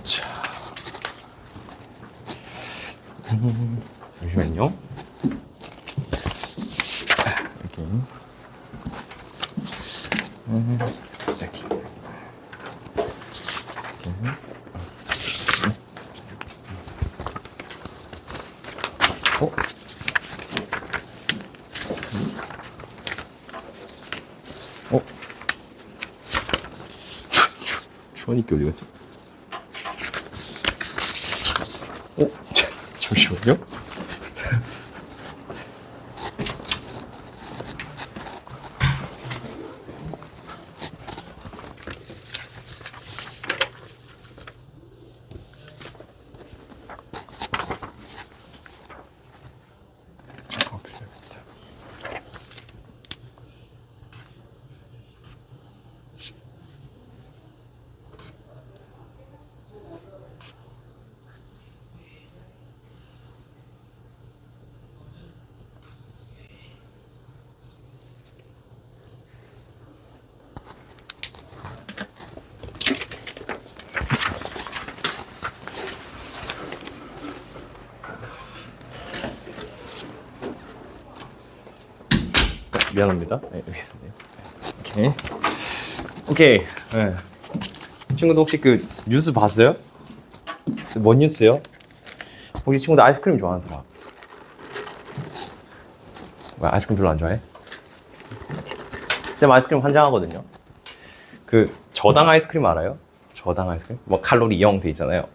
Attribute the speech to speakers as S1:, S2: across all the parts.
S1: 자, 잠시만요. 이렇게. 이렇게. 어? 어? 주원이께 어디 갔지? 잠시만요. 미안합니다. 네, 여기 있습니다. 오케이. 네. 친구들 혹시 그 뉴스 봤어요? 뭔 뉴스요? 혹시 친구들 아이스크림 좋아하는 사람? 왜 아이스크림 별로 안 좋아해? 쌤 아이스크림 환장하거든요. 그 저당 아이스크림 알아요? 저당 아이스크림? 뭐 칼로리 0 돼 있잖아요.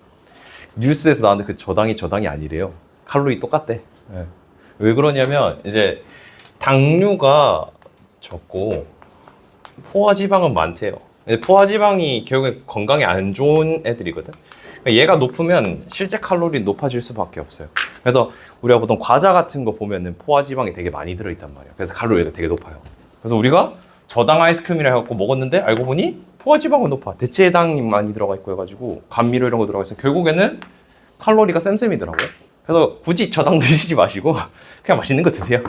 S1: 뉴스에서 나왔는데 그 저당이 아니래요. 칼로리 똑같대. 네. 왜 그러냐면 이제 당류가 적고 포화지방은 많대요. 포화지방이 결국에 건강에 안 좋은 애들이거든. 얘가 높으면 실제 칼로리 높아질 수밖에 없어요. 그래서 우리가 보통 과자 같은 거 보면은 포화지방이 되게 많이 들어있단 말이에요. 그래서 칼로리가 되게 높아요. 그래서 우리가 저당 아이스크림이라 해갖고 먹었는데 알고 보니 포화지방은 높아. 대체당이 많이 들어가 있고 해가지고 감미료 이런 거 들어가 있어서 결국에는 칼로리가 쌤쌤이더라고요. 그래서 굳이 저당 드시지 마시고 그냥 맛있는 거 드세요.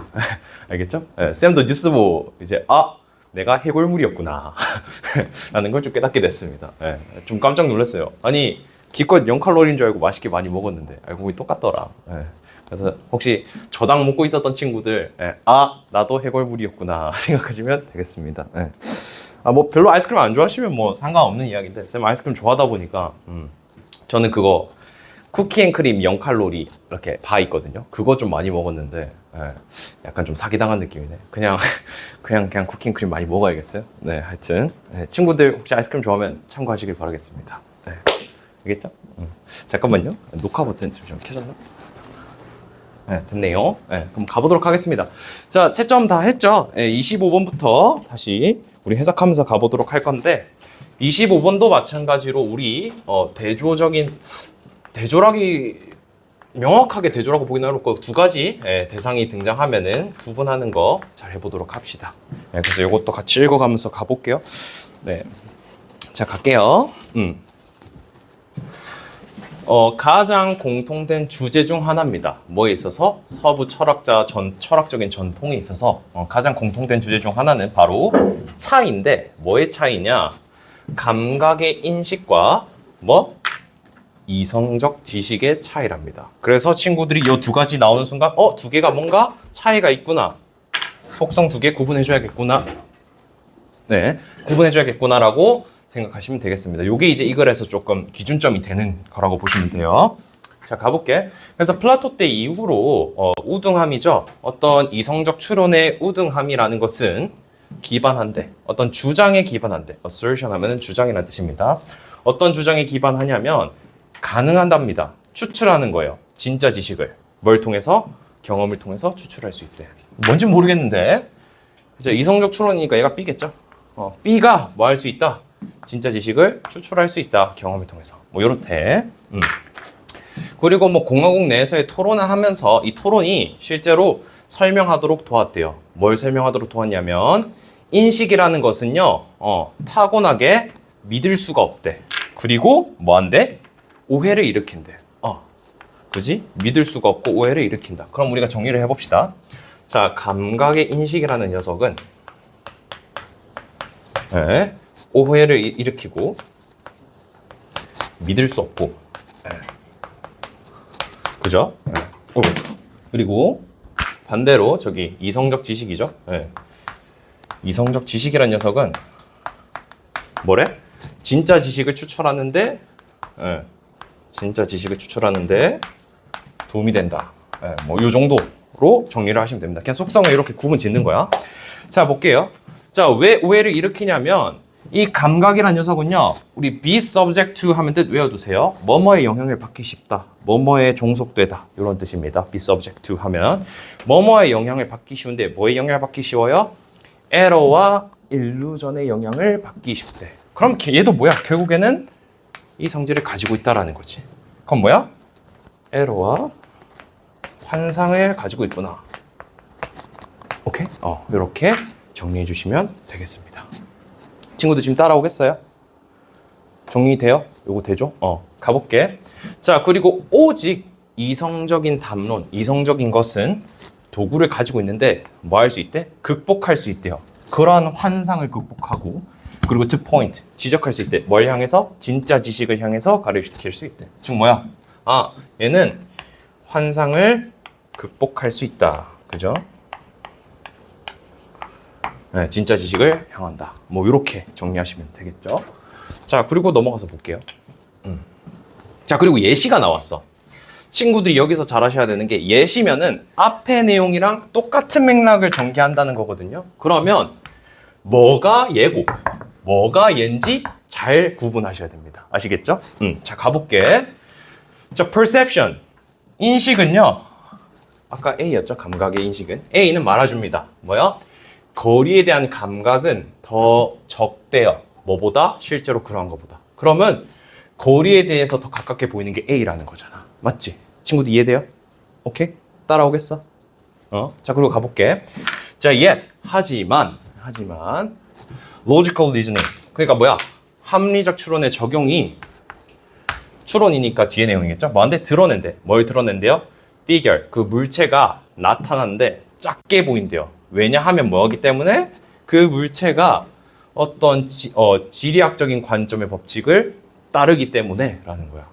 S1: 알겠죠? 네, 쌤도 뉴스 보고 이제 내가 해골물이었구나 라는 걸 좀 깨닫게 됐습니다. 네, 좀 깜짝 놀랐어요. 아니 기껏 0칼로리인 줄 알고 맛있게 많이 먹었는데 알고 보니 똑같더라. 네, 그래서 혹시 저당 먹고 있었던 친구들 나도 해골물이었구나 생각하시면 되겠습니다. 네. 뭐 별로 아이스크림 안 좋아하시면 뭐 상관없는 이야기인데 쌤 아이스크림 좋아하다 보니까 저는 그거 쿠키앤크림 0칼로리 이렇게 바 있거든요. 그거 좀 많이 먹었는데 약간 좀 사기당한 느낌이네. 그냥 쿠키앤크림 많이 먹어야겠어요. 네, 하여튼 친구들 혹시 아이스크림 좋아하면 참고하시길 바라겠습니다. 네, 알겠죠? 잠깐만요. 녹화 버튼 좀 켜졌나? 네, 됐네요. 네, 그럼 가보도록 하겠습니다. 자, 채점 다 했죠? 25번부터 다시 우리 해석하면서 가보도록 할 건데 25번도 마찬가지로 우리 대조락이 명확하게 대조라고 보기는 어렵고 두 가지 대상이 등장하면은 구분하는 거 잘 해보도록 합시다. 그래서 이것도 같이 읽어가면서 가볼게요. 네, 자 갈게요. 가장 공통된 주제 중 하나입니다. 뭐에 있어서? 서부 철학적인 전통에 있어서 가장 공통된 주제 중 하나는 바로 차이인데 뭐의 차이냐? 감각의 인식과 이성적 지식의 차이랍니다. 그래서 친구들이 이 두 가지 나오는 순간 두 개가 뭔가 차이가 있구나. 속성 두 개 구분해줘야겠구나. 네, 구분해줘야겠구나라고 생각하시면 되겠습니다. 이게 이제 이 글에서 조금 기준점이 되는 거라고 보시면 돼요. 자, 가볼게. 그래서 플라토 때 이후로 우등함이죠. 어떤 이성적 추론의 우등함이라는 것은 기반한데, 어떤 주장에 기반한데, assertion 하면은 주장이라는 뜻입니다. 어떤 주장에 기반하냐면 가능한답니다. 추출하는 거예요. 진짜 지식을. 뭘 통해서? 경험을 통해서 추출할 수 있대. 뭔지 모르겠는데 이제 이성적 추론이니까 얘가 B겠죠. B가 뭐 할 수 있다? 진짜 지식을 추출할 수 있다. 경험을 통해서. 뭐 요렇대. 그리고 뭐 공화국 내에서의 토론을 하면서 이 토론이 실제로 설명하도록 도왔대요. 뭘 설명하도록 도왔냐면 인식이라는 것은요. 타고나게 믿을 수가 없대. 그리고 뭐 한대? 오해를 일으킨대. 그지? 믿을 수가 없고 오해를 일으킨다. 그럼 우리가 정리를 해봅시다. 자, 감각의 인식이라는 녀석은 오해를 일으키고 믿을 수 없고. 예. 그죠? 예. 그리고 반대로 저기 이성적 지식이죠. 예. 이성적 지식이란 녀석은 뭐래? 진짜 지식을 추출하는데, 예. 진짜 지식을 추출하는데 도움이 된다. 예. 뭐 이 정도로 정리를 하시면 됩니다. 그냥 속성을 이렇게 구분 짓는 거야. 자, 볼게요. 자, 왜 오해를 일으키냐면 이 감각이란 녀석은요, 우리 be subject to 하면 뜻 외워두세요. 뭐뭐에 영향을 받기 쉽다, 뭐뭐에 종속되다, 이런 뜻입니다. be subject to 하면 뭐뭐에 영향을 받기 쉬운데 뭐에 영향을 받기 쉬워요? 에러와 일루전의 영향을 받기 쉽대. 그럼 얘도 뭐야? 결국에는 이 성질을 가지고 있다라는 거지. 그럼 뭐야? 에러와 환상을 가지고 있구나. 오케이? 이렇게 정리해 주시면 되겠습니다. 친구들 지금 따라오겠어요? 정리돼요? 요거 되죠? 가볼게. 자, 그리고 오직 이성적인 담론, 이성적인 것은 도구를 가지고 있는데 뭐 할 수 있대? 극복할 수 있대요. 그러한 환상을 극복하고, 그리고 to point, 지적할 수 있대. 뭘 향해서? 진짜 지식을 향해서 가르칠 수 있대. 지금 뭐야? 얘는 환상을 극복할 수 있다. 그죠? 네, 진짜 지식을 향한다. 뭐 이렇게 정리하시면 되겠죠. 자, 그리고 넘어가서 볼게요. 자, 그리고 예시가 나왔어. 친구들이 여기서 잘 하셔야 되는 게, 예시면은 앞의 내용이랑 똑같은 맥락을 전개한다는 거거든요. 그러면 뭐가 얘고 뭐가 얘인지 잘 구분하셔야 됩니다. 아시겠죠? 자, 가볼게. 자, perception, 인식은요, 아까 A였죠? 감각의 인식은. A는 말해줍니다. 뭐야? 거리에 대한 감각은 더 적대요. 뭐보다? 실제로 그러한 것보다. 그러면 거리에 대해서 더 가깝게 보이는 게 A라는 거잖아. 맞지? 친구들 이해돼요? 오케이? 따라오겠어? 자, 그리고 가볼게. 자, 하지만 logical reasoning, 그러니까 뭐야? 합리적 추론의 적용이, 추론이니까 뒤에 내용이겠죠? 뭐한테 드러낸대. 뭘 드러낸대요? figure, 그 물체가 나타나는데 작게 보인대요. 왜냐하면 뭐하기 때문에? 그 물체가 어떤 지리학적인 관점의 법칙을 따르기 때문에 라는 거야.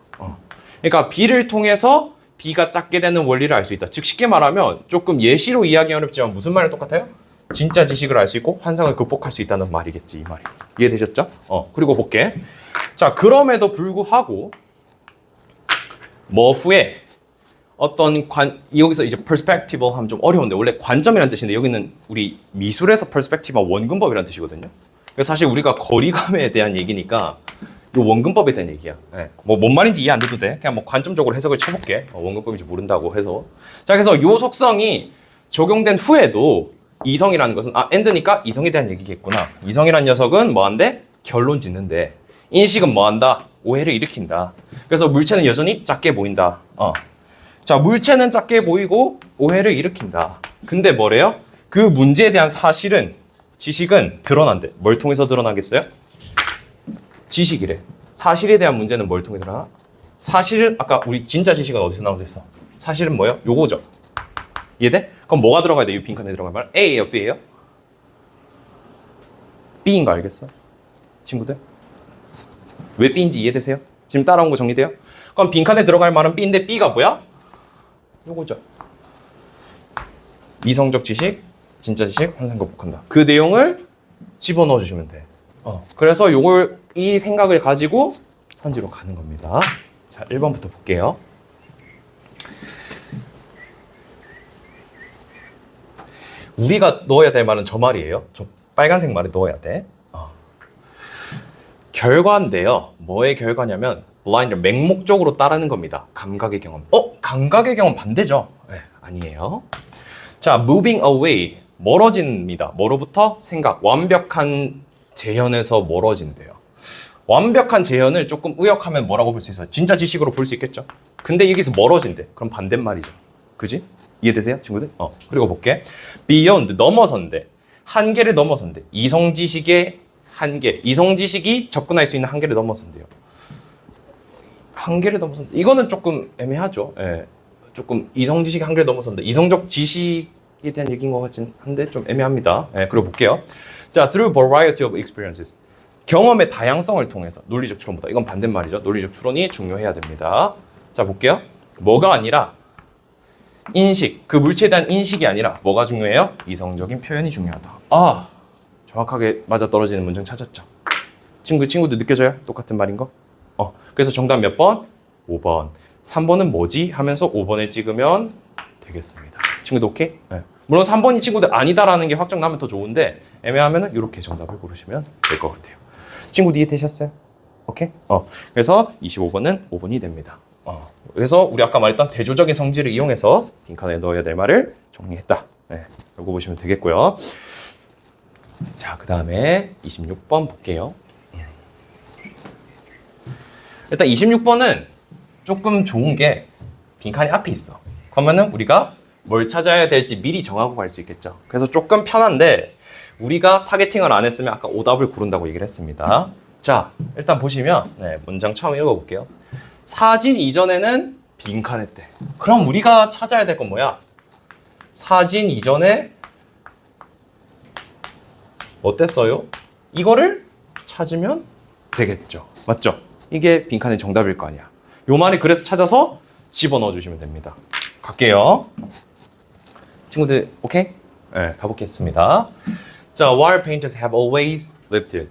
S1: 그러니까 B를 통해서 B가 작게 되는 원리를 알 수 있다. 즉 쉽게 말하면, 조금 예시로 이해하기 어렵지만 무슨 말이 똑같아요? 진짜 지식을 알 수 있고 환상을 극복할 수 있다는 말이겠지, 이 말이. 이해되셨죠? 그리고 볼게. 자, 그럼에도 불구하고 뭐 후에 어떤 여기서 이제 perspective 하면 좀 어려운데, 원래 관점이라는 뜻인데 여기는 우리 미술에서 perspective가 원근법이라는 뜻이거든요. 그래서 사실 우리가 거리감에 대한 얘기니까 이 원근법에 대한 얘기야. 뭔 말인지 이해 안 돼도 돼. 그냥 뭐 관점적으로 해석을 쳐볼게. 원근법인지 모른다고 해서. 자, 그래서 이 속성이 적용된 후에도 이성이라는 것은 end니까 이성에 대한 얘기겠구나. 이성이라는 녀석은 뭐한데? 결론 짓는데, 인식은 뭐한다? 오해를 일으킨다. 그래서 물체는 여전히 작게 보인다. 자, 물체는 작게 보이고 오해를 일으킨다. 근데 뭐래요? 그 문제에 대한 사실은, 지식은 드러난대. 뭘 통해서 드러나겠어요? 지식이래. 사실에 대한 문제는 뭘 통해 드러나? 사실은, 아까 우리 진짜 지식은 어디서 나오고 있어? 사실은 뭐예요? 요거죠. 이해돼? 그럼 뭐가 들어가야 돼? 이 빈칸에 들어갈 말? A예요? B예요? B인 거 알겠어? 친구들? 왜 B인지 이해되세요? 지금 따라온 거 정리돼요? 그럼 빈칸에 들어갈 말은 B인데, B가 뭐야? 요거죠. 이성적 지식, 진짜 지식, 환상 극복한다. 그 내용을 집어넣어 주시면 돼. 그래서 이 생각을 가지고 선지로 가는 겁니다. 자, 1번부터 볼게요. 우리가 넣어야 될 말은 저 말이에요. 저 빨간색 말에 넣어야 돼. 결과인데요. 뭐의 결과냐면 블라인드, 맹목적으로 따르는 겁니다. 감각의 경험. 감각의 경험 반대죠? 네, 아니에요. 자, moving away, 멀어집니다. 뭐로부터? 생각. 완벽한 재현에서 멀어진대요. 완벽한 재현을 조금 의역하면 뭐라고 볼 수 있어요? 진짜 지식으로 볼 수 있겠죠? 근데 여기서 멀어진대. 그럼 반대말이죠. 그지? 이해되세요, 친구들? 그리고 볼게. beyond, 넘어선대. 한계를 넘어선대. 이성지식의 한계. 이성지식이 접근할 수 있는 한계를 넘어선대요. 한계를 넘어선대. 이거는 조금 애매하죠. 예. 조금 이성지식의 한계를 넘어선대. 이성적 지식에 대한 얘기인 것 같진 한데 좀 애매합니다. 예, 그리고 볼게요. 자, through variety of experiences. 경험의 다양성을 통해서 논리적 추론보다 이건 반대말이죠. 논리적 추론이 중요해야 됩니다. 자, 볼게요. 뭐가 아니라 인식, 그 물체에 대한 인식이 아니라 뭐가 중요해요? 이성적인 표현이 중요하다. 아, 정확하게 맞아떨어지는 문장 찾았죠. 친구도 느껴져요? 똑같은 말인 거? 그래서 정답 몇 번? 5번. 3번은 뭐지? 하면서 5번을 찍으면 되겠습니다. 친구도 오케이? 네. 물론 3번이 친구들 아니다라는 게 확정 나면 더 좋은데 애매하면은 이렇게 정답을 고르시면 될 것 같아요. 친구도 이해되셨어요? 오케이? 그래서 25번은 5번이 됩니다. 그래서 우리 아까 말했던 대조적인 성질을 이용해서 빈칸에 넣어야 될 말을 정리했다. 네, 이거 보시면 되겠고요. 자, 그 다음에 26번 볼게요. 일단 26번은 조금 좋은 게 빈칸이 앞에 있어. 그러면은 우리가 뭘 찾아야 될지 미리 정하고 갈 수 있겠죠. 그래서 조금 편한데 우리가 타겟팅을 안 했으면 아까 오답을 고른다고 얘기를 했습니다. 자, 일단 보시면 문장 처음 읽어볼게요. 사진 이전에는 빈칸했대. 그럼 우리가 찾아야 될 건 뭐야? 사진 이전에 어땠어요? 이거를 찾으면 되겠죠. 맞죠? 이게 빈칸의 정답일 거 아니야. 요 말이 그래서 찾아서 집어넣어 주시면 됩니다. 갈게요. 친구들 오케이? 네, 가보겠습니다. 자, wall painters have always lifted.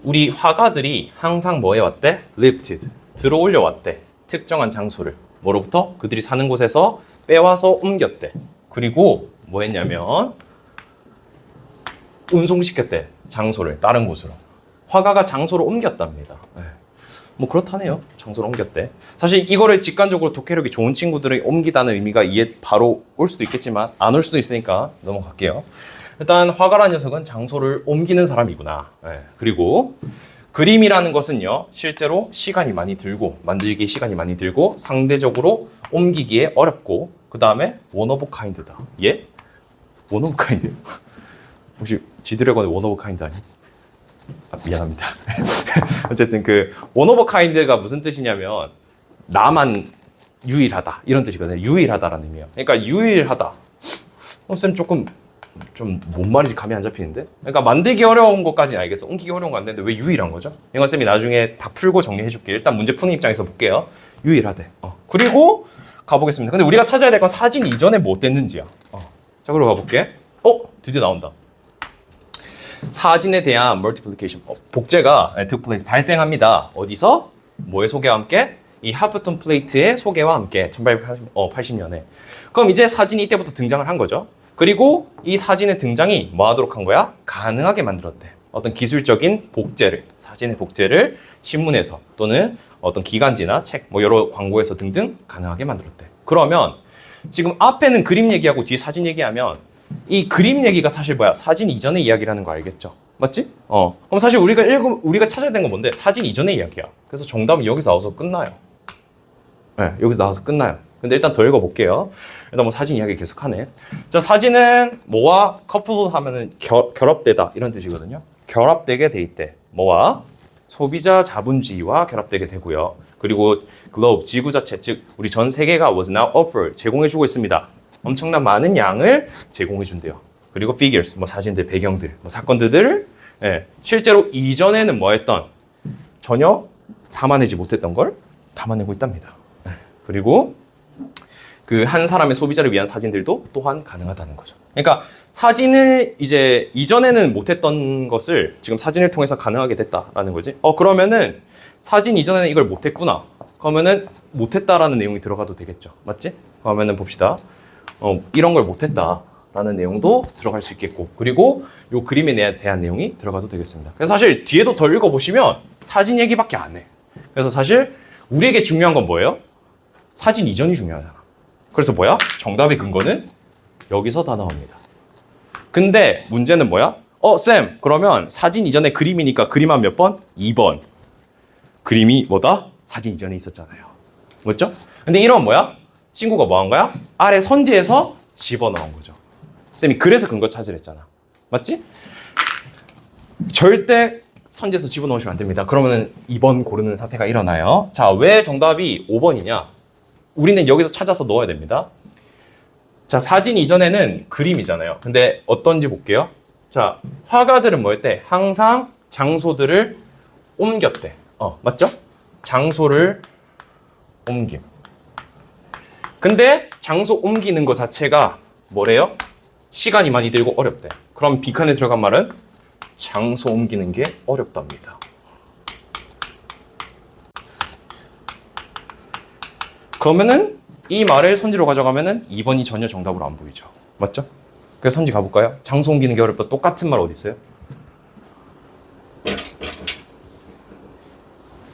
S1: 우리 화가들이 항상 뭐 해왔대? lifted. 들어 올려왔대. 특정한 장소를. 뭐로부터? 그들이 사는 곳에서 빼와서 옮겼대. 그리고 뭐 했냐면 운송시켰대. 장소를 다른 곳으로. 화가가 장소를 옮겼답니다. 네. 뭐 그렇다네요. 장소를 옮겼대. 사실 이거를 직관적으로 독해력이 좋은 친구들이 옮기다는 의미가 이해 바로 올 수도 있겠지만 안 올 수도 있으니까 넘어갈게요. 일단 화가라는 녀석은 장소를 옮기는 사람이구나. 네. 그리고 그림이라는 것은요, 실제로 시간이 많이 들고 만들기에 시간이 많이 들고 상대적으로 옮기기에 어렵고 그 다음에 one of a kind다. 예? one of a kind? 혹시 지드래곤의 one of a kind 아니? 미안합니다. 어쨌든 그 one of a kind가 무슨 뜻이냐면 나만 유일하다 이런 뜻이거든요. 유일하다라는 의미예요. 그러니까 유일하다. 쌤 조금 좀 뭔 말인지 감이 안 잡히는데? 그러니까 만들기 어려운 것까지는 알겠어. 옮기기 어려운 거 안 되는데 왜 유일한 거죠? 이건 쌤이 나중에 다 풀고 정리해 줄게요. 일단 문제 푸는 입장에서 볼게요. 유일하대. 그리고 가보겠습니다. 근데 우리가 찾아야 될 건 사진 이전에 뭐 됐는지야. 자, 그리고 가볼게. 드디어 나온다. 사진에 대한 multiplication, 복제가 took place, 발생합니다. 어디서? 뭐의 소개와 함께? 이 하프톤 플레이트의 소개와 함께 1880년에. 그럼 이제 사진이 이때부터 등장을 한 거죠. 그리고 이 사진의 등장이 뭐 하도록 한 거야? 가능하게 만들었대. 어떤 기술적인 복제를, 사진의 복제를 신문에서 또는 어떤 기관지나 책, 뭐 여러 광고에서 등등 가능하게 만들었대. 그러면 지금 앞에는 그림 얘기하고 뒤에 사진 얘기하면 이 그림 얘기가 사실 뭐야? 사진 이전의 이야기라는 거 알겠죠? 맞지? 그럼 사실 우리가 찾아야 되는 건 뭔데? 사진 이전의 이야기야. 그래서 정답은 여기서 나와서 끝나요. 네, 여기서 나와서 끝나요. 근데 일단 더 읽어볼게요. 일단 뭐 사진 이야기 계속하네. 자, 사진은 뭐와 커플 하면은 결합되다 이런 뜻이거든요. 결합되게 돼 있대. 뭐와? 소비자 자본주의와 결합되게 되고요. 그리고 글로브, 지구 자체, 즉 우리 전 세계가 was now offered, 제공해주고 있습니다. 엄청난 많은 양을 제공해준대요. 그리고 figures, 뭐 사진들, 배경들, 뭐 사건들을 실제로 이전에는 뭐 했던 전혀 담아내지 못했던 걸 담아내고 있답니다. 그리고 그 한 사람의 소비자를 위한 사진들도 또한 가능하다는 거죠. 그러니까 사진을 이제 이전에는 못했던 것을 지금 사진을 통해서 가능하게 됐다라는 거지. 그러면은 사진 이전에는 이걸 못했구나. 그러면은 못했다라는 내용이 들어가도 되겠죠. 맞지? 그러면은 봅시다. 이런 걸 못했다라는 내용도 들어갈 수 있겠고, 그리고 이 그림에 대한 내용이 들어가도 되겠습니다. 그래서 사실 뒤에도 더 읽어보시면 사진 얘기밖에 안 해. 그래서 사실 우리에게 중요한 건 뭐예요? 사진 이전이 중요하잖아. 그래서 뭐야? 정답의 근거는 여기서 다 나옵니다. 근데 문제는 뭐야? 쌤, 그러면 사진 이전에 그림이니까 그림한 몇 번? 2번. 그림이 뭐다? 사진 이전에 있었잖아요. 맞죠? 근데 이런 뭐야? 친구가 뭐 한 거야? 아래 선지에서 집어넣은 거죠. 쌤이 그래서 근거 찾으랬잖아. 맞지? 절대 선지에서 집어넣으시면 안 됩니다. 그러면 2번 고르는 사태가 일어나요. 자, 왜 정답이 5번이냐? 우리는 여기서 찾아서 넣어야 됩니다. 자, 사진 이전에는 그림이잖아요. 근데 어떤지 볼게요. 자, 화가들은 뭐 했대? 항상 장소들을 옮겼대. 맞죠? 장소를 옮김. 근데 장소 옮기는 것 자체가 뭐래요? 시간이 많이 들고 어렵대. 그럼 빈칸에 들어간 말은 장소 옮기는 게 어렵답니다. 그러면은 이 말을 선지로 가져가면은 2번이 전혀 정답으로 안 보이죠. 맞죠? 그래서 선지 가볼까요? 장소 옮기는 게 어렵다. 똑같은 말 어디 있어요?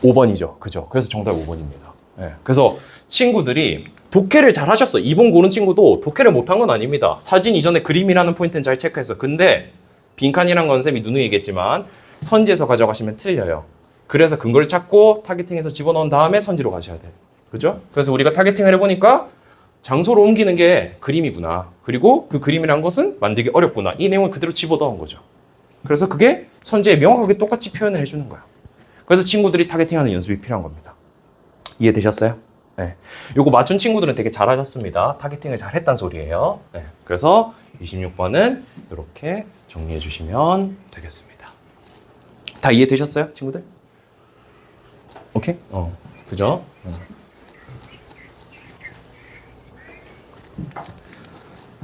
S1: 5번이죠. 그죠? 그래서 정답 5번입니다. 네. 그래서 친구들이 독해를 잘 하셨어. 2번 고른 친구도 독해를 못한 건 아닙니다. 사진 이전에 그림이라는 포인트는 잘 체크했어. 근데 빈칸이란 건 쌤이 누누이 얘기했지만 선지에서 가져가시면 틀려요. 그래서 근거를 찾고 타겟팅해서 집어넣은 다음에 선지로 가셔야 돼요. 그죠? 그래서 우리가 타겟팅을 해보니까 장소로 옮기는 게 그림이구나. 그리고 그 그림이란 것은 만들기 어렵구나. 이 내용을 그대로 집어넣은 거죠. 그래서 그게 선지에 명확하게 똑같이 표현을 해주는 거야. 그래서 친구들이 타겟팅하는 연습이 필요한 겁니다. 이해되셨어요? 네. 요거 맞춘 친구들은 되게 잘하셨습니다. 타겟팅을 잘했단 소리예요. 네. 그래서 26번은 이렇게 정리해 주시면 되겠습니다. 다 이해되셨어요, 친구들? 오케이? 그죠?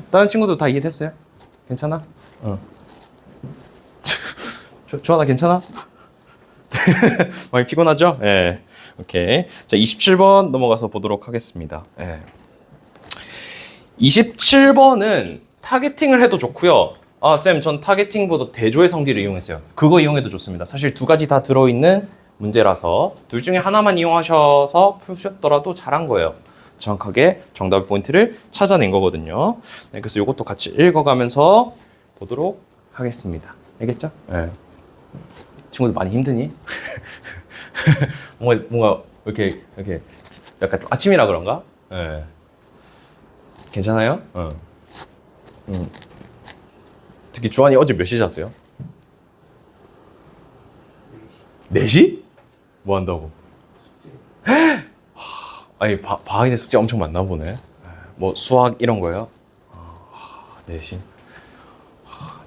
S1: 다른 친구도 다 이해됐어요? 괜찮아? 조하나 괜찮아? 많이 피곤하죠? 네. 오케이. 자, 27번 넘어가서 보도록 하겠습니다. 네. 27번은 타겟팅을 해도 좋고요. 쌤, 전 타겟팅보다 대조의 성질을 이용했어요. 그거 이용해도 좋습니다. 사실 두 가지 다 들어있는 문제라서 둘 중에 하나만 이용하셔서 푸셨더라도 잘한 거예요. 정확하게 정답 포인트를 찾아낸 거거든요. 네, 그래서 이것도 같이 읽어가면서 보도록 하겠습니다. 알겠죠? 네. 친구들 많이 힘드니? 뭔가 이렇게 약간 좀 아침이라 그런가? 네. 괜찮아요? 특히 주한이 어제 몇 시 잤어요? 4시? 뭐 한다고? 아니 방학인데 숙제 엄청 많나 보네. 뭐 수학 이런 거요? 4시?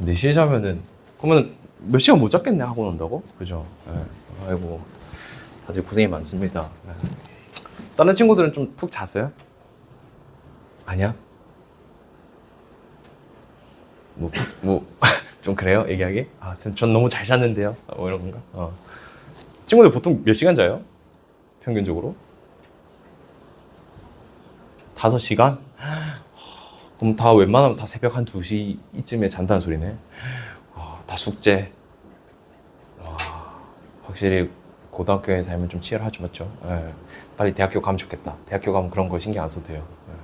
S1: 4시에 자면은 그러면 몇 시간 못 잤겠네 하고 논다고? 그죠? 아이고 다들 고생이 많습니다. 다른 친구들은 좀 푹 잤어요? 아니야? 좀 그래요? 얘기하기? 쌤, 전 너무 잘 잤는데요? 뭐 이런 건가? 친구들 보통 몇 시간 자요? 평균적으로? 5시간? 그럼 다 웬만하면 다 새벽 한 2시 이쯤에 잔다는 소리네. 다 숙제. 확실히 고등학교에 살면 좀 치열하죠, 맞죠? 네. 빨리 대학교 가면 좋겠다. 대학교 가면 그런 거 신경 안 써도 돼요. 네.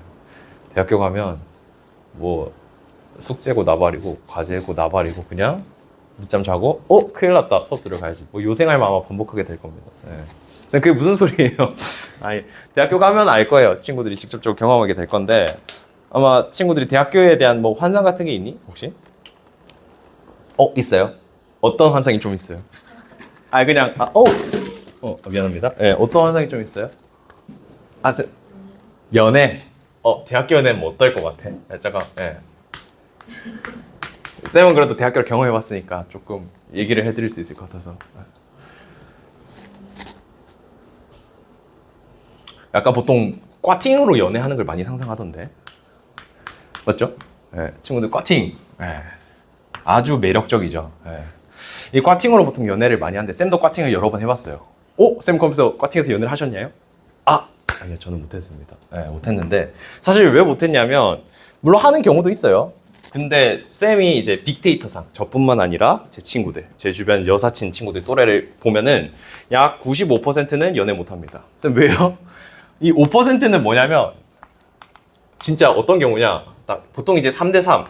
S1: 대학교 가면 뭐 숙제고 나발이고 과제고 나발이고 그냥 늦잠 자고 큰일 났다 수업 들어가야지 뭐 요 생활만 아마 반복하게 될 겁니다. 네. 쌤, 그게 무슨 소리예요? 아니, 대학교 가면 알 거예요. 친구들이 직접적으로 경험하게 될 건데 아마 친구들이 대학교에 대한 뭐 환상 같은 게 있니? 혹시? 있어요? 어떤 환상이 좀 있어요? 그냥 미안합니다. 네, 어떤 환상이 좀 있어요? 쌤, 연애? 대학교 연애는 뭐 어떨 것 같아? 잠깐, 네. 쌤은 그래도 대학교를 경험해봤으니까 조금 얘기를 해드릴 수 있을 것 같아서. 약간 보통 꽈팅으로 연애하는 걸 많이 상상하던데. 맞죠? 네, 친구들 꽈팅. 네. 아주 매력적이죠. 네. 이 꽈팅으로 보통 연애를 많이 하는데 쌤도 꽈팅을 여러 번 해봤어요. 쌤 거기서 꽈팅에서 연애를 하셨냐요? 아니요, 저는 못했습니다. 네, 못했는데 사실 왜 못했냐면 물론 하는 경우도 있어요. 근데 쌤이 이제 빅데이터상 저뿐만 아니라 제 친구들, 제 주변 여사친 친구들 또래를 보면은 약 95%는 연애 못합니다. 쌤, 왜요? 이 5%는 뭐냐면 진짜 어떤 경우냐, 딱 보통 이제 3대3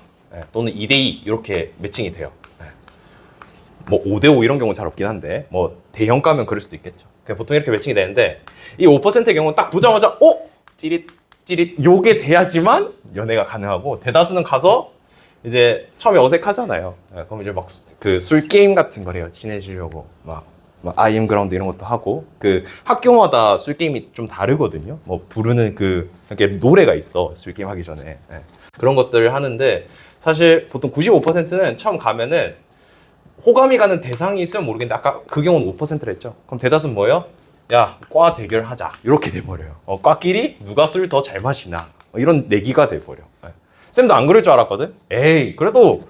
S1: 또는 2대2 이렇게 매칭이 돼요. 뭐 5대5 이런 경우는 잘 없긴 한데 뭐 대형가면 그럴 수도 있겠죠. 보통 이렇게 매칭이 되는데 이 5%의 경우는 딱 보자마자 찌릿 요게 돼야지만 연애가 가능하고, 대다수는 가서 이제 처음에 어색하잖아요. 그럼 이제 막 그 술 게임 같은 거래요. 친해지려고 막 아이엠 그라운드 이런 것도 하고, 그 학교마다 술 게임이 좀 다르거든요. 뭐 부르는 이렇게 노래가 있어, 술 게임 하기 전에. 그런 것들을 하는데 사실 보통 95%는 처음 가면은 호감이 가는 대상이 있으면 모르겠는데 아까 그 경우는 5%라 했죠. 그럼 대다수는 뭐예요? 야, 과 대결하자. 이렇게 돼버려요. 과끼리 누가 술 더 잘 마시나. 이런 내기가 돼버려. 네. 쌤도 안 그럴 줄 알았거든? 에이, 그래도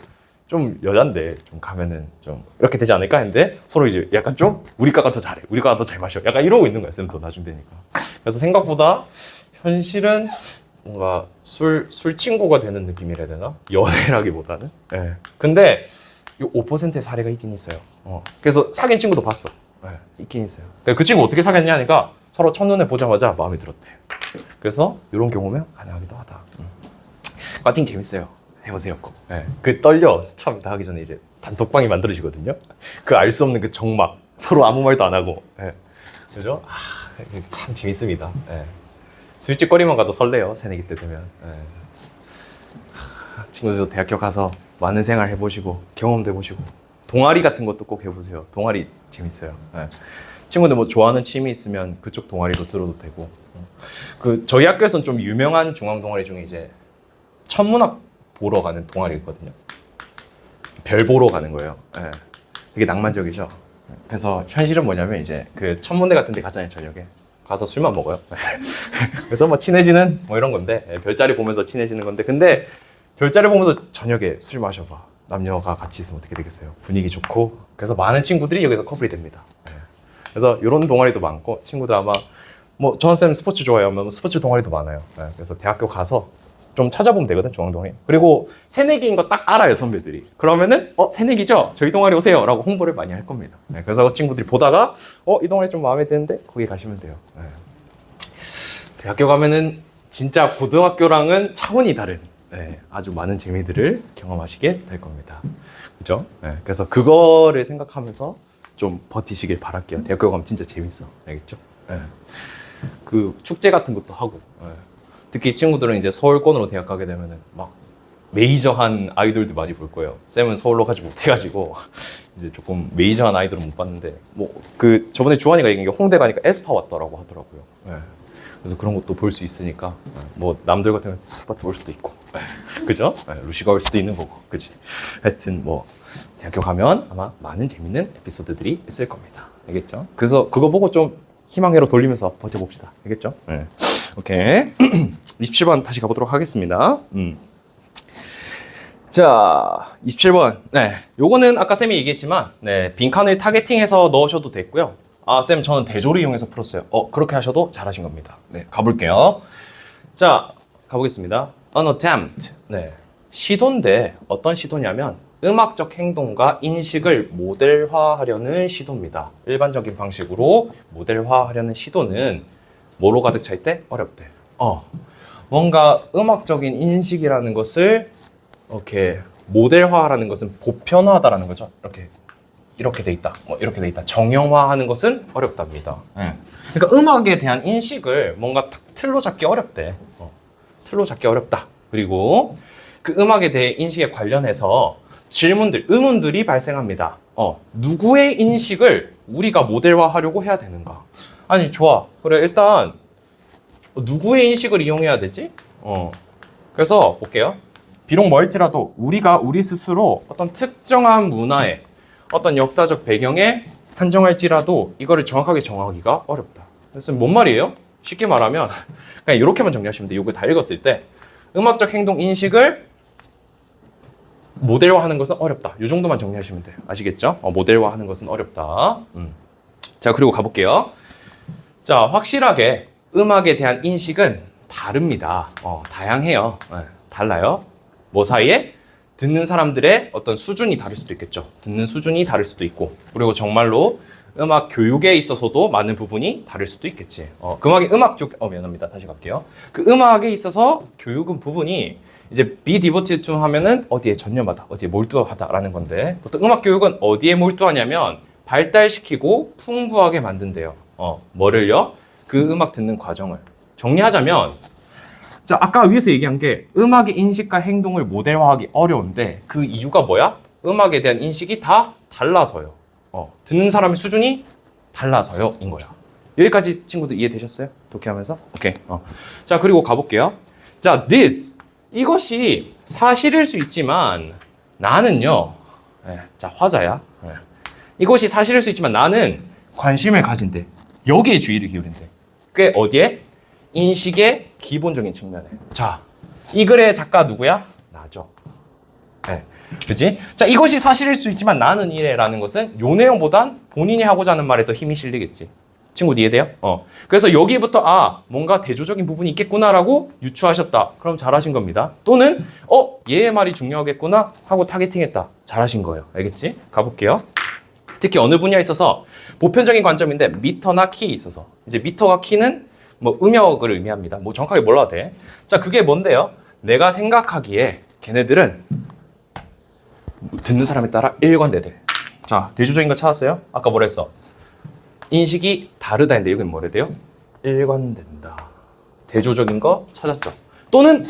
S1: 좀 여잔데 좀 가면은 좀 이렇게 되지 않을까 했는데 서로 이제 약간 좀 우리 과가 더 잘해. 우리 과가 더 잘 마셔. 약간 이러고 있는 거야. 쌤도 나중 되니까. 그래서 생각보다 현실은 뭔가 술 친구가 되는 느낌이라 해야 되나? 연애라기보다는. 네. 근데 이 5%의 사례가 있긴 있어요. 그래서 사귄 친구도 봤어. 네, 있긴 있어요. 그 친구 어떻게 사귀었냐 하니까 서로 첫눈에 보자마자 마음에 들었대. 그래서 이런 경우면 가능하기도 하다. 과팅 재밌어요. 해보세요. 네, 그 떨려. 처음 다 하기 전에 이제 단톡방이 만들어지거든요. 그 알 수 없는 그 정막. 서로 아무 말도 안 하고. 네. 그죠? 참 재밌습니다. 네. 술집거리만 가도 설레요. 새내기 때 되면. 네. 친구들도 대학교 가서 많은 생활 해보시고 경험도 해보시고 동아리 같은 것도 꼭 해보세요. 동아리 재밌어요. 네. 친구들 뭐 좋아하는 취미 있으면 그쪽 동아리로 들어도 되고. 그 저희 학교에서는 좀 유명한 중앙 동아리 중에 이제 천문학 보러 가는 동아리 있거든요. 별 보러 가는 거예요. 네. 되게 낭만적이죠. 그래서 현실은 뭐냐면 이제 그 천문대 같은 데 가잖아요. 저녁에 가서 술만 먹어요. 그래서 뭐 친해지는 뭐 이런 건데 별자리 보면서 친해지는 건데 근데 별자리 보면서 저녁에 술 마셔봐. 남녀가 같이 있으면 어떻게 되겠어요? 분위기 좋고 그래서 많은 친구들이 여기서 커플이 됩니다. 그래서 이런 동아리도 많고 친구들 아마 뭐 저한쌤 스포츠 좋아해요. 뭐 스포츠 동아리도 많아요. 그래서 대학교 가서 좀 찾아보면 되거든 중앙동아리. 그리고 새내기인 거 딱 알아요 선배들이. 그러면은 새내기죠? 저희 동아리 오세요 라고 홍보를 많이 할 겁니다. 그래서 친구들이 보다가 이 동아리 좀 마음에 드는데 거기 가시면 돼요. 대학교 가면은 진짜 고등학교랑은 차원이 다른 아주 많은 재미들을 경험하시게 될 겁니다. 그죠? 그래서 그거를 생각하면서 좀 버티시길 바랄게요. 대학교 가면 진짜 재밌어. 알겠죠? 그 축제 같은 것도 하고 특히 친구들은 이제 서울권으로 대학 가게 되면은 막 메이저한 아이돌도 많이 볼 거예요. 쌤은 서울로 가지 못해가지고 이제 조금 메이저한 아이돌은 못 봤는데 뭐 그 저번에 주환이가 얘기한 게 홍대 가니까 에스파 왔더라고 하더라고요. 그래서 그런 것도 볼 수 있으니까 뭐 남들 같으면 투바투 볼 수도 있고 그죠? 루시가 올 수도 있는 거고 그치? 하여튼 뭐 대학교 가면 아마 많은 재밌는 에피소드들이 있을 겁니다. 알겠죠? 그래서 그거 보고 좀 희망회로 돌리면서 버텨봅시다. 알겠죠? 오케이. 27번 다시 가보도록 하겠습니다. 자, 27번. 요거는 아까 쌤이 얘기했지만, 빈칸을 타겟팅해서 넣으셔도 됐고요. 쌤, 저는 대조를 이용해서 풀었어요. 그렇게 하셔도 잘하신 겁니다. 가볼게요. 자, 가보겠습니다. An attempt. 시도인데, 어떤 시도냐면, 음악적 행동과 인식을 모델화하려는 시도입니다. 일반적인 방식으로 모델화하려는 시도는 뭐로 가득 차 있대? 어렵대. 뭔가 음악적인 인식이라는 것을 이렇게 모델화라는 것은 보편화하다라는 거죠. 이렇게 돼 있다. 이렇게 돼 있다. 정형화하는 것은 어렵답니다. 그러니까 음악에 대한 인식을 뭔가 틀로 잡기 어렵대. 틀로 잡기 어렵다. 그리고 그 음악에 대해 인식에 관련해서 질문들, 의문들이 발생합니다. 누구의 인식을 우리가 모델화하려고 해야 되는가? 아니, 좋아. 그래, 일단 누구의 인식을 이용해야 되지? 그래서 볼게요. 비록 멀지라도 우리가 우리 스스로 어떤 특정한 문화의 어떤 역사적 배경에 한정할지라도 이거를 정확하게 정하기가 어렵다. 그래서 뭔 말이에요? 쉽게 말하면 그냥 이렇게만 정리하시면 돼요. 이거 다 읽었을 때 음악적 행동 인식을 모델화하는 것은 어렵다. 이 정도만 정리하시면 돼요. 아시겠죠? 모델화하는 것은 어렵다. 자, 그리고 가볼게요. 자, 확실하게 음악에 대한 인식은 다릅니다. 다양해요. 달라요. 뭐 사이에? 듣는 사람들의 어떤 수준이 다를 수도 있겠죠. 듣는 수준이 다를 수도 있고, 그리고 정말로 음악 교육에 있어서도 많은 부분이 다를 수도 있겠지. 음악 쪽, 미안합니다. 다시 갈게요. 그 음악에 있어서 교육은 부분이 이제 be devoted to 하면은 어디에 전념하다, 어디에 몰두하다라는 건데, 보통 음악 교육은 어디에 몰두하냐면 발달시키고 풍부하게 만든대요. 뭐를요? 그 음악 듣는 과정을. 정리하자면, 자, 아까 위에서 얘기한 게 음악의 인식과 행동을 모델화하기 어려운데 그 이유가 뭐야? 음악에 대한 인식이 다 달라서요. 듣는 사람의 수준이 달라서요. 인 거야. 여기까지 친구들 이해되셨어요? 독해하면서? 오케이. 자, 그리고 가볼게요. 자, this. 이것이 사실일 수 있지만 나는요. 자, 화자야. 이것이 사실일 수 있지만 나는 관심을 가진대. 여기에 주의를 기울인대. 그게 어디에? 인식의 기본적인 측면에. 자, 이 글의 작가 누구야? 나죠. 네. 그치? 자, 이것이 사실일 수 있지만 나는 이래라는 것은 요 내용보단 본인이 하고자 하는 말에 더 힘이 실리겠지. 친구들 이해돼요? 그래서 여기부터 뭔가 대조적인 부분이 있겠구나라고 유추하셨다. 그럼 잘하신 겁니다. 또는 얘의 말이 중요하겠구나 하고 타겟팅했다. 잘하신 거예요. 알겠지? 가볼게요. 특히 어느 분야에 있어서 보편적인 관점인데 미터나 키에 있어서 이제 미터와 키는 뭐 음역을 의미합니다. 뭐 정확하게 몰라도 돼. 자, 그게 뭔데요? 내가 생각하기에 걔네들은 듣는 사람에 따라 일관되대. 자, 대조적인 거 찾았어요? 아까 뭐라 했어? 인식이 다르다인데 여기는 뭐래 돼요? 일관된다. 대조적인 거 찾았죠. 또는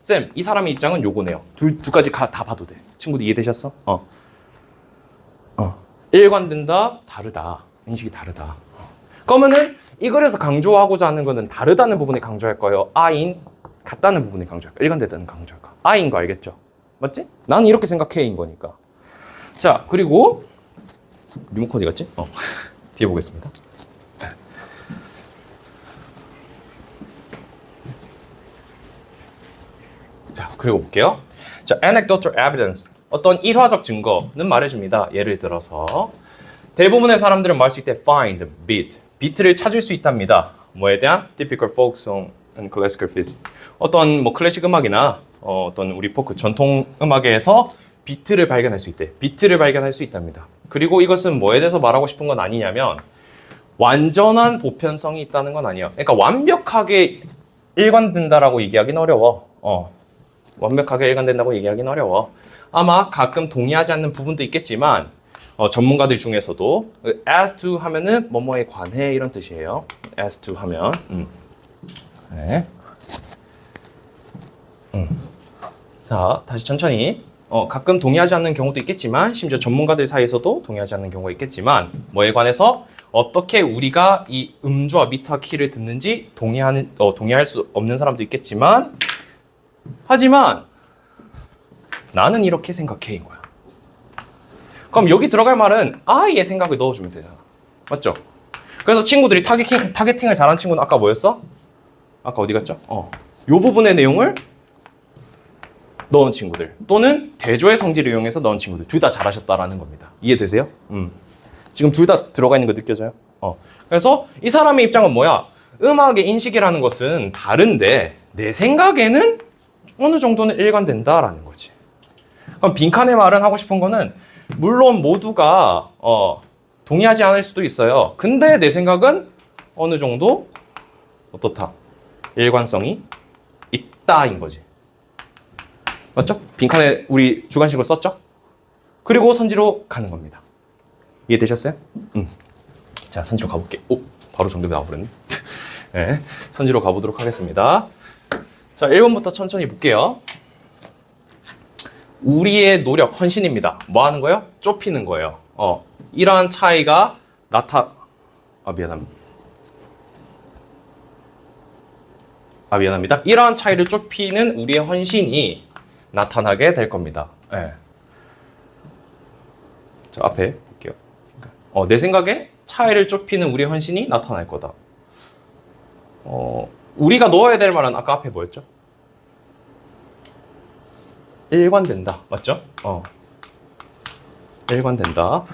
S1: 쌤, 이 사람의 입장은 요거네요. 두 가지 다 봐도 돼. 친구들 이해되셨어? 일관된다, 다르다. 인식이 다르다. 그러면은 이 글에서 강조하고자 하는 거는 다르다는 부분에 강조할 거예요? 아인 같다는 부분에 강조할까? 일관되다는 강조할까? 아인 거 알겠죠? 맞지? 나는 이렇게 생각해인 거니까. 자, 그리고 리모컨 어디 갔지? 뒤에 보겠습니다. 자, 그리고 볼게요. 자, anecdotal evidence. 어떤 일화적 증거는 말해줍니다. 예를 들어서 대부분의 사람들은 말할 수 있대 find, beat. 비트를 찾을 수 있답니다. 뭐에 대한? typical folk song and classical piece. 어떤 뭐 클래식 음악이나 어떤 우리 포크 전통 음악에서 비트를 발견할 수 있대. 비트를 발견할 수 있답니다. 그리고 이것은 뭐에 대해서 말하고 싶은 건 아니냐면 완전한 보편성이 있다는 건 아니에요. 그러니까 완벽하게 일관된다라고 얘기하기는 어려워. 완벽하게 일관된다고 얘기하기는 어려워. 아마 가끔 동의하지 않는 부분도 있겠지만 전문가들 중에서도 as to 하면은 뭐뭐에 관해 이런 뜻이에요. as to 하면 네. 자, 다시 천천히 가끔 동의하지 않는 경우도 있겠지만 심지어 전문가들 사이에서도 동의하지 않는 경우가 있겠지만 뭐에 관해서 어떻게 우리가 이 음주와 미터 키를 듣는지 동의할 수 없는 사람도 있겠지만 하지만 나는 이렇게 생각해 인 거야. 그럼 여기 들어갈 말은 아이의 생각을 넣어주면 되잖아. 맞죠? 그래서 친구들이 타겟팅을 잘한 친구는 아까 뭐였어? 아까 어디 갔죠? 요 부분의 내용을 넣은 친구들 또는 대조의 성질을 이용해서 넣은 친구들 둘 다 잘하셨다라는 겁니다. 이해되세요? 지금 둘 다 들어가 있는 거 느껴져요? 그래서 이 사람의 입장은 뭐야? 음악의 인식이라는 것은 다른데 내 생각에는 어느 정도는 일관된다라는 거지. 그럼 빈칸의 말은 하고 싶은 거는 물론 모두가 동의하지 않을 수도 있어요. 근데 내 생각은 어느 정도 어떻다? 일관성이 있다인 거지. 맞죠? 빈칸에 우리 주관식을 썼죠? 그리고 선지로 가는 겁니다. 이해되셨어요? 자, 선지로 가볼게. 바로 정답이 나와버렸네. 네, 선지로 가보도록 하겠습니다. 자, 1번부터 천천히 볼게요. 우리의 노력, 헌신입니다. 뭐 하는 거예요? 좁히는 거예요. 이러한 차이가 미안합니다. 이러한 차이를 좁히는 우리의 헌신이 나타나게 될 겁니다. 네. 저 앞에 볼게요. 내 생각에 차이를 좁히는 우리의 헌신이 나타날 거다. 우리가 넣어야 될 말은 아까 앞에 뭐였죠? 일관된다. 맞죠? 일관된다.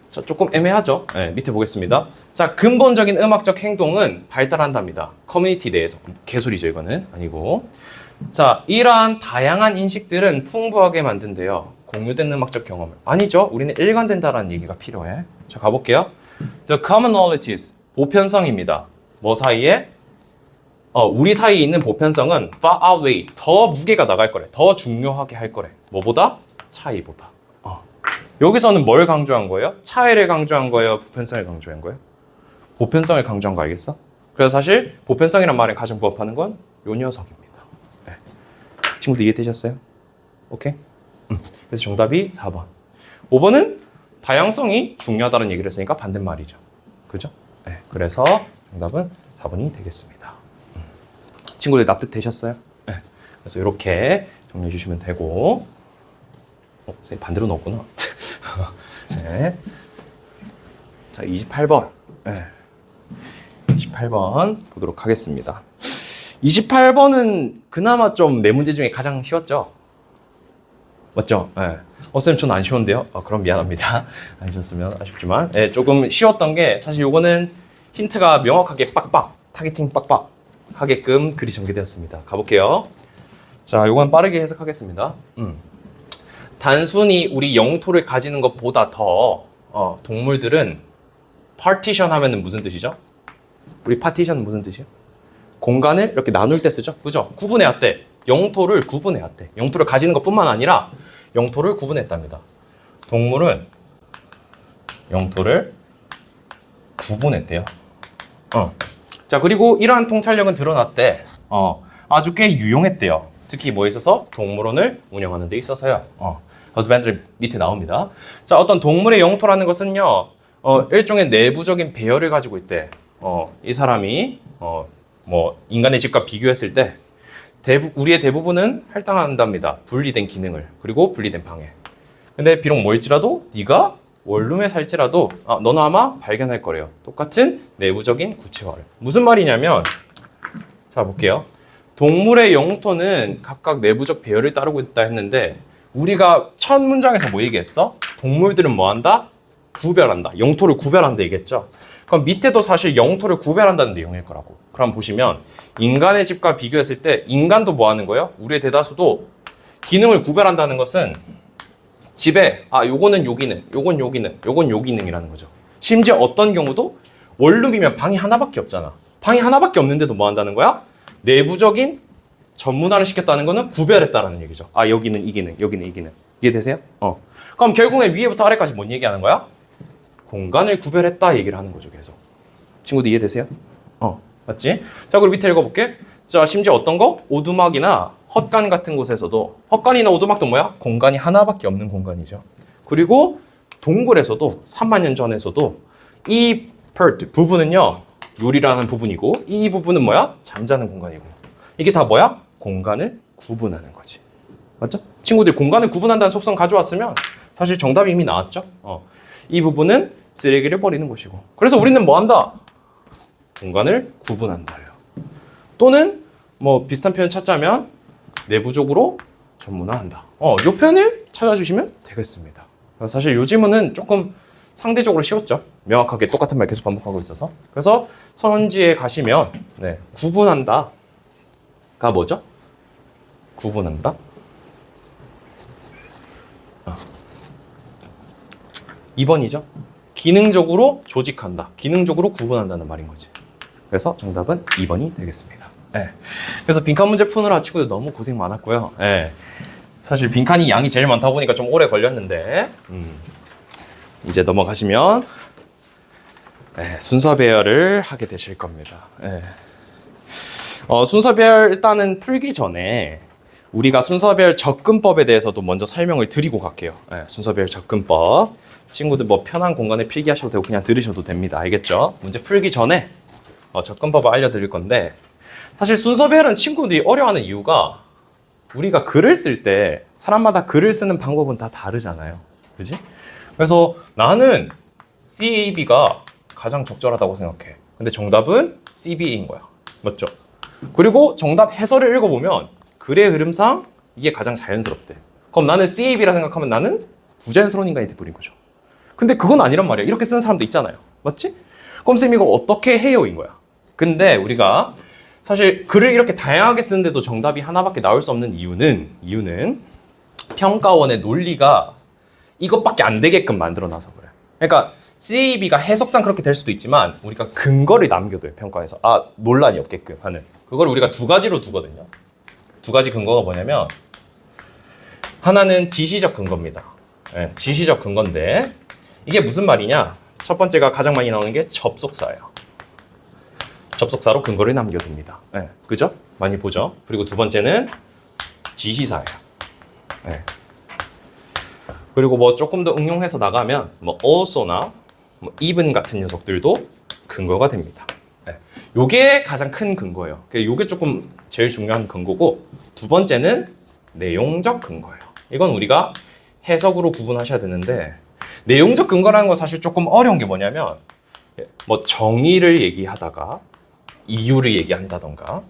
S1: 자, 조금 애매하죠? 네, 밑에 보겠습니다. 자, 근본적인 음악적 행동은 발달한답니다. 커뮤니티 내에서. 개소리죠, 이거는. 아니고. 자, 이러한 다양한 인식들은 풍부하게 만든대요. 공유된 음악적 경험을. 아니죠. 우리는 일관된다라는 얘기가 필요해. 자, 가볼게요. The commonalities. 보편성입니다. 뭐 사이에? 우리 사이에 있는 보편성은 far outweigh. 더 무게가 나갈 거래. 더 중요하게 할 거래. 뭐보다? 차이보다. 여기서는 뭘 강조한 거예요? 차이를 강조한 거예요? 보편성을 강조한 거예요? 보편성을 강조한 거 알겠어? 그래서 사실 보편성이란 말에 가장 부합하는 건 요 녀석입니다. 네. 친구들 이해되셨어요? 오케이? 그래서 정답이 4번. 5번은 다양성이 중요하다는 얘기를 했으니까 반대말이죠. 그죠? 네. 그래서 정답은 4번이 되겠습니다. 친구들 납득되셨어요? 네. 그래서 이렇게 정리해 주시면 되고 선생님 반대로 넣었구나. 네. 자, 28번. 네. 28번 보도록 하겠습니다. 28번은 그나마 좀 네 문제 중에 가장 쉬웠죠? 맞죠? 네. 쌤, 저는 안 쉬웠는데요? 그럼 미안합니다. 안 쉬웠으면 아쉽지만. 네, 조금 쉬웠던 게 사실 요거는 힌트가 명확하게 빡빡, 타겟팅 빡빡 하게끔 글이 전개되었습니다. 가볼게요. 자, 요건 빠르게 해석하겠습니다. 단순히 우리 영토를 가지는 것보다 더 동물들은 파티션 하면은 무슨 뜻이죠? 우리 파티션 무슨 뜻이요? 공간을 이렇게 나눌 때 쓰죠? 그죠? 구분해왔대. 영토를 구분해왔대. 영토를 가지는 것뿐만 아니라 영토를 구분했답니다. 동물은 영토를 구분했대요. 자, 그리고 이러한 통찰력은 드러났대. 아주 꽤 유용했대요. 특히 뭐에 있어서? 동물원을 운영하는 데 있어서요. husbandry 밑에 나옵니다. 자, 어떤 동물의 영토라는 것은요, 일종의 내부적인 배열을 가지고 있대. 이 사람이, 뭐, 인간의 집과 비교했을 때, 우리의 대부분은 할당한답니다. 분리된 기능을. 그리고 분리된 방해. 근데 비록 뭘지라도, 네가 원룸에 살지라도, 너는 아마 발견할 거래요. 똑같은 내부적인 구체화를. 무슨 말이냐면, 자, 볼게요. 동물의 영토는 각각 내부적 배열을 따르고 있다 했는데, 우리가 첫 문장에서 뭐 얘기했어? 동물들은 뭐 한다? 구별한다. 영토를 구별한다 얘기했죠. 그럼 밑에도 사실 영토를 구별한다는 내용일 거라고. 그럼 보시면 인간의 집과 비교했을 때 인간도 뭐 하는 거예요? 우리의 대다수도 기능을 구별한다는 것은 집에 요거는 요 기능, 요건 요 기능, 요건 요 기능이라는 거죠. 심지어 어떤 경우도 원룸이면 방이 하나밖에 없잖아. 방이 하나밖에 없는데도 뭐 한다는 거야? 내부적인 전문화를 시켰다는 거는 구별했다라는 얘기죠. 여기는 이 기능, 여기는 이 기능. 이해되세요? 그럼 결국에 위에부터 아래까지 뭔 얘기하는 거야? 공간을 구별했다 얘기를 하는 거죠, 계속. 친구들 이해되세요? 맞지? 자, 그리고 밑에 읽어볼게. 자, 심지어 어떤 거? 오두막이나 헛간 같은 곳에서도, 헛간이나 오두막도 뭐야? 공간이 하나밖에 없는 공간이죠. 그리고 동굴에서도 3만 년 전에서도 이 부분은요, 요리라는 부분이고, 이 부분은 뭐야? 잠자는 공간이고. 이게 다 뭐야? 공간을 구분하는 거지. 맞죠? 친구들 공간을 구분한다는 속성 가져왔으면 사실 정답이 이미 나왔죠? 이 부분은 쓰레기를 버리는 곳이고. 그래서 우리는 뭐 한다? 공간을 구분한다요. 또는 뭐 비슷한 표현 찾자면 내부적으로 전문화한다. 요 표현을 찾아주시면 되겠습니다. 사실 요 지문은 조금 상대적으로 쉬웠죠. 명확하게 똑같은 말 계속 반복하고 있어서. 그래서 선지에 가시면 구분한다가 뭐죠? 구분한다. 2번이죠. 기능적으로 조직한다. 기능적으로 구분한다는 말인 거지. 그래서 정답은 2번이 되겠습니다. 그래서 빈칸 문제 푸느라 친구들 너무 고생 많았고요. 사실 빈칸이 양이 제일 많다 보니까 좀 오래 걸렸는데 이제 넘어가시면 순서 배열을 하게 되실 겁니다. 순서 배열 일단은 풀기 전에 우리가 순서별 접근법에 대해서도 먼저 설명을 드리고 갈게요. 순서별 접근법. 친구들 뭐 편한 공간에 필기하셔도 되고 그냥 들으셔도 됩니다. 알겠죠? 문제 풀기 전에 접근법을 알려드릴 건데 사실 순서별은 친구들이 어려워하는 이유가 우리가 글을 쓸 때 사람마다 글을 쓰는 방법은 다 다르잖아요. 그지? 그래서 나는 CAB가 가장 적절하다고 생각해. 근데 정답은 CBA인 거야. 맞죠? 그리고 정답 해설을 읽어보면 글의 흐름상 이게 가장 자연스럽대. 그럼 나는 CAB라 생각하면 나는 부자연스러운 인간이 돼버린 거죠. 근데 그건 아니란 말이야. 이렇게 쓰는 사람도 있잖아요. 맞지? 그럼 쌤 이거 어떻게 해요인 거야. 근데 우리가 사실 글을 이렇게 다양하게 쓰는데도 정답이 하나밖에 나올 수 없는 이유는 평가원의 논리가 이것밖에 안 되게끔 만들어놔서 그래. 그러니까 CAB가 해석상 그렇게 될 수도 있지만 우리가 근거를 남겨둬요. 평가에서. 논란이 없게끔 하는. 그걸 우리가 두 가지로 두거든요. 두 가지 근거가 뭐냐면 하나는 지시적 근거입니다. 지시적 근거인데 이게 무슨 말이냐? 첫 번째가 가장 많이 나오는 게 접속사예요. 접속사로 근거를 남겨둡니다. 그죠? 많이 보죠? 그리고 두 번째는 지시사예요. 그리고 뭐 조금 더 응용해서 나가면 뭐 also나 뭐 even 같은 녀석들도 근거가 됩니다. 요게 가장 큰 근거예요. 요게 조금 제일 중요한 근거고 두 번째는 내용적 근거예요. 이건 우리가 해석으로 구분하셔야 되는데 내용적 근거라는 건 사실 조금 어려운 게 뭐냐면 뭐 정의를 얘기하다가 이유를 얘기한다던가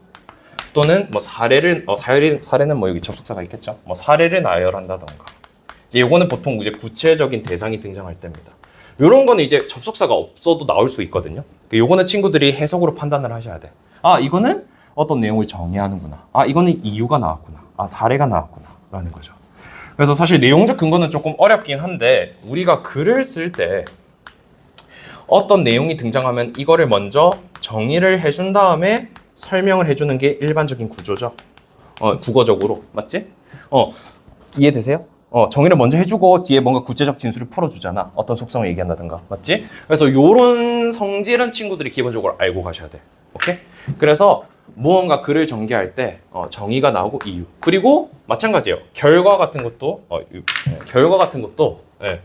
S1: 또는 뭐 사례는 뭐 여기 접속사가 있겠죠. 뭐 사례를 나열한다던가 이제 요거는 보통 이제 구체적인 대상이 등장할 때입니다. 요런 거는 이제 접속사가 없어도 나올 수 있거든요. 요거는 친구들이 해석으로 판단을 하셔야 돼. 아, 이거는 어떤 내용을 정의하는구나. 아, 이거는 이유가 나왔구나. 아, 사례가 나왔구나. 라는 거죠. 그래서 사실 내용적 근거는 조금 어렵긴 한데 우리가 글을 쓸 때 어떤 내용이 등장하면 이거를 먼저 정의를 해준 다음에 설명을 해주는 게 일반적인 구조죠. 국어적으로. 맞지? 이해되세요? 정의를 먼저 해주고 뒤에 뭔가 구체적 진술을 풀어주잖아. 어떤 속성을 얘기한다든가. 맞지? 그래서 요런 성질은 친구들이 기본적으로 알고 가셔야 돼. 오케이? 그래서 무언가 글을 전개할 때 정의가 나오고 이유. 그리고 마찬가지예요. 결과 같은 것도 예,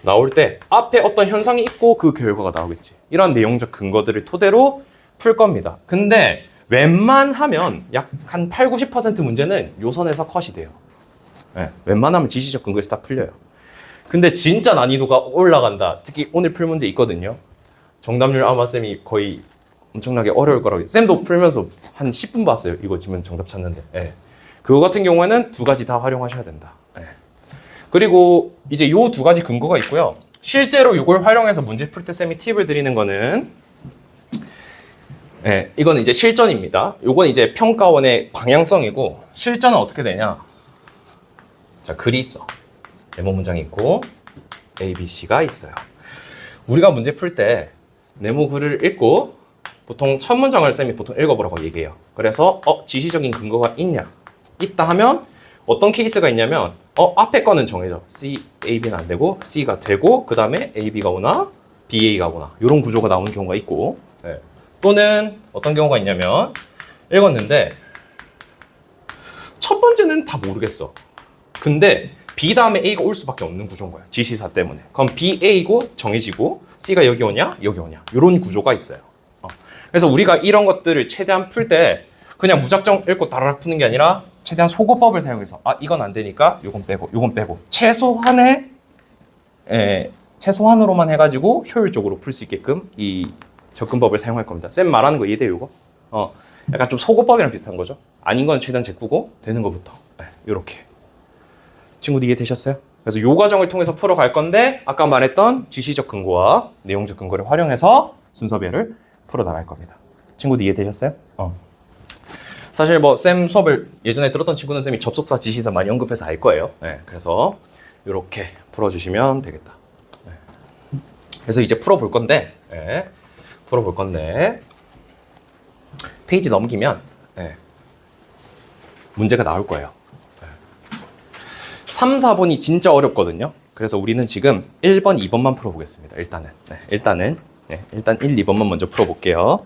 S1: 나올 때 앞에 어떤 현상이 있고 그 결과가 나오겠지. 이런 내용적 근거들을 토대로 풀 겁니다. 근데 웬만하면 약 한 8, 90% 문제는 요 선에서 컷이 돼요. 네, 웬만하면 지시적 근거에서 다 풀려요. 근데 진짜 난이도가 올라간다. 특히 오늘 풀 문제 있거든요. 정답률 아마 쌤이 거의 엄청나게 어려울 거라고. 쌤도 풀면서 한 10분 봤어요. 이거 지금 정답 찾는데. 네. 그거 같은 경우에는 두 가지 다 활용하셔야 된다. 네. 그리고 이제 요 두 가지 근거가 있고요. 실제로 이걸 활용해서 문제 풀 때 쌤이 팁을 드리는 거는 이거는 이제 실전입니다. 요건 이제 평가원의 방향성이고 실전은 어떻게 되냐? 자, 글이 있어. 네모 문장이 있고 A, B, C가 있어요. 우리가 문제 풀 때 네모 글을 읽고 보통 첫 문장을 쌤이 보통 읽어보라고 얘기해요. 그래서 지시적인 근거가 있다 하면 어떤 케이스가 있냐면 앞에 거는 정해져. C, A, B는 안 되고 C가 되고 그 다음에 A, B가 오나 B, A가 오나 이런 구조가 나오는 경우가 있고 또는 어떤 경우가 있냐면 읽었는데 첫 번째는 다 모르겠어. 근데 B 다음에 A가 올 수밖에 없는 구조인 거야. 지시사 때문에. 그럼 B, A고 정해지고 C가 여기 오냐 여기 오냐 이런 구조가 있어요. 그래서 우리가 이런 것들을 최대한 풀 때 그냥 무작정 읽고 다라락 푸는 게 아니라 최대한 소거법을 사용해서 이건 안 되니까 요건 빼고 최소한으로만 해가지고 효율적으로 풀 수 있게끔 이 접근법을 사용할 겁니다. 쌤 말하는 거 이해돼요, 이거? 약간 좀 소거법이랑 비슷한 거죠. 아닌 건 최대한 제꾸고 되는 거부터 이렇게. 친구들 이해되셨어요? 그래서 요 과정을 통해서 풀어갈 건데 아까 말했던 지시적 근거와 내용적 근거를 활용해서 순서별을 풀어나갈 겁니다. 친구들 이해되셨어요? 사실 뭐 쌤 수업을 예전에 들었던 친구는 쌤이 접속사, 지시사 많이 언급해서 알 거예요. 그래서 이렇게 풀어주시면 되겠다. 그래서 이제 풀어볼 건데 페이지 넘기면 문제가 나올 거예요. 3, 4번이 진짜 어렵거든요. 그래서 우리는 지금 1번, 2번만 풀어보겠습니다. 일단 1, 2번만 먼저 풀어볼게요.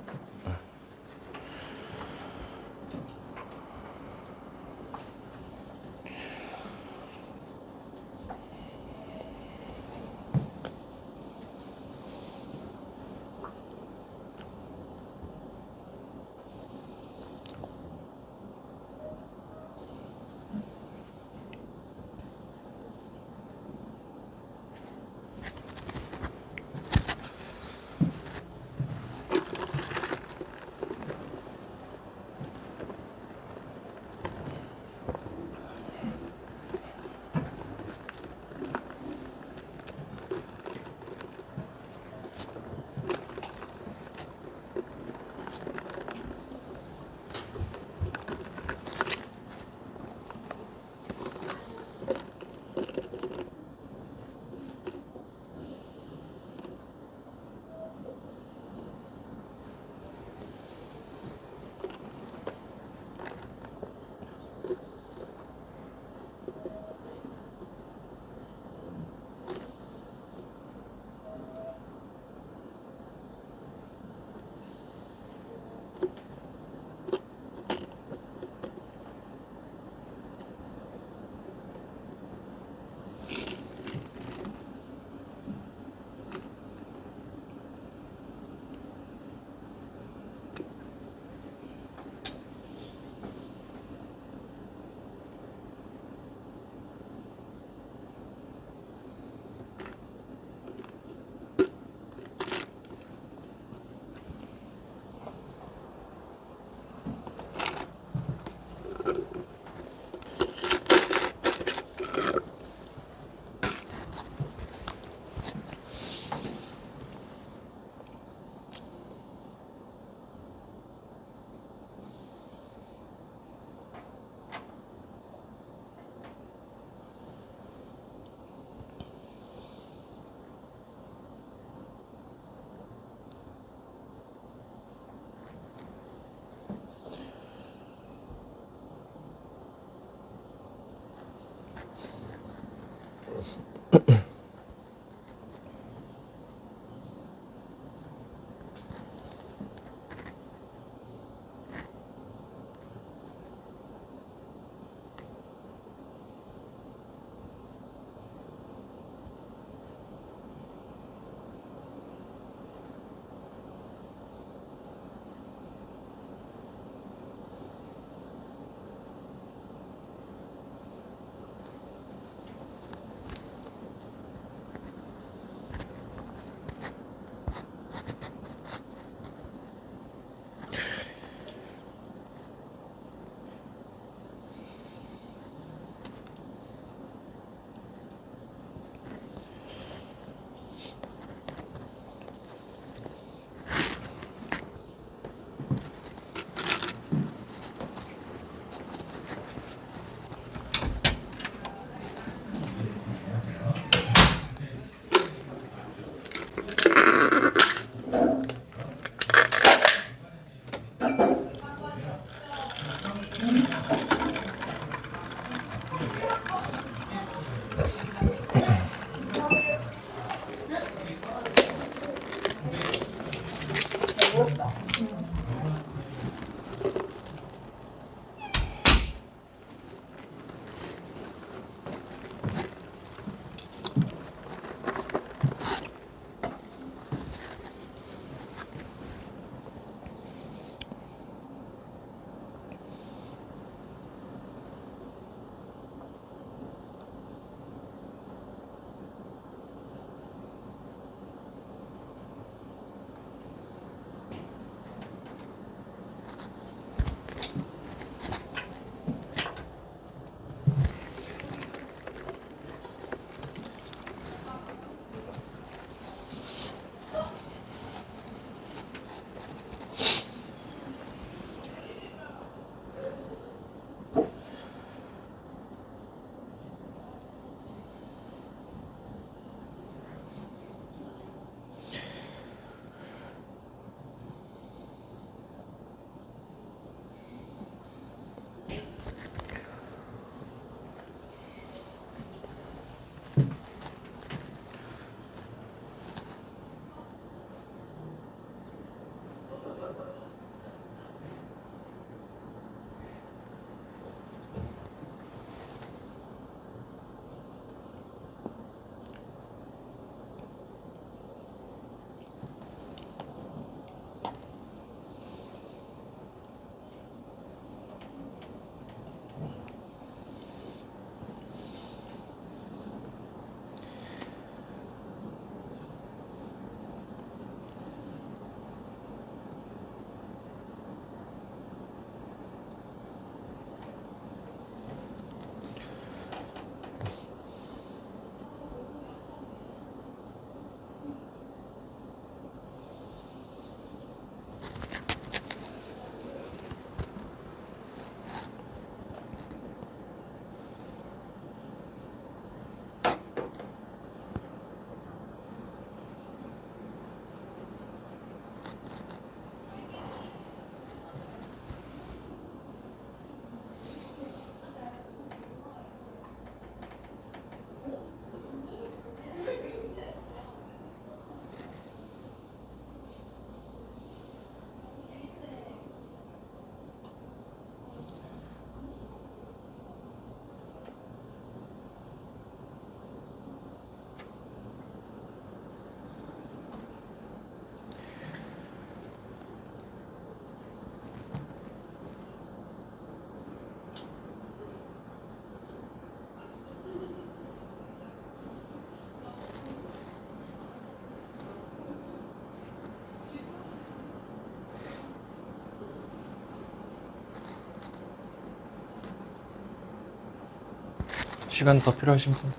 S1: 시간 더 필요하신 분?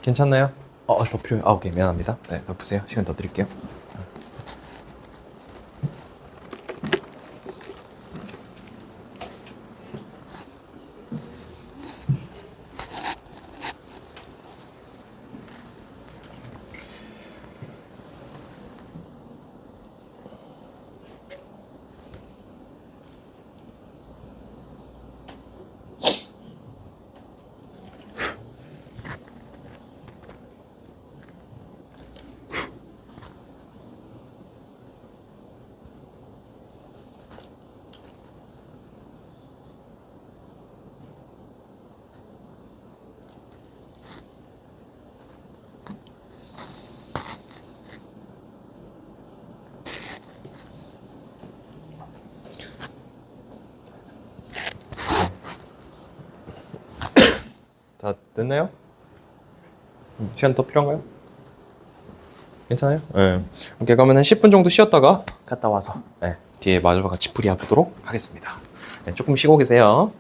S1: 괜찮나요? 더 필요해요. 오케이, 미안합니다. 네, 더 보세요. 시간 더 드릴게요. 다 됐나요? 시간 더 필요한가요? 괜찮아요? 네. 오케이, 그러면 한 10분 정도 쉬었다가 갔다 와서 뒤에 마주와 같이 풀이해 보도록 하겠습니다. 네, 조금 쉬고 계세요.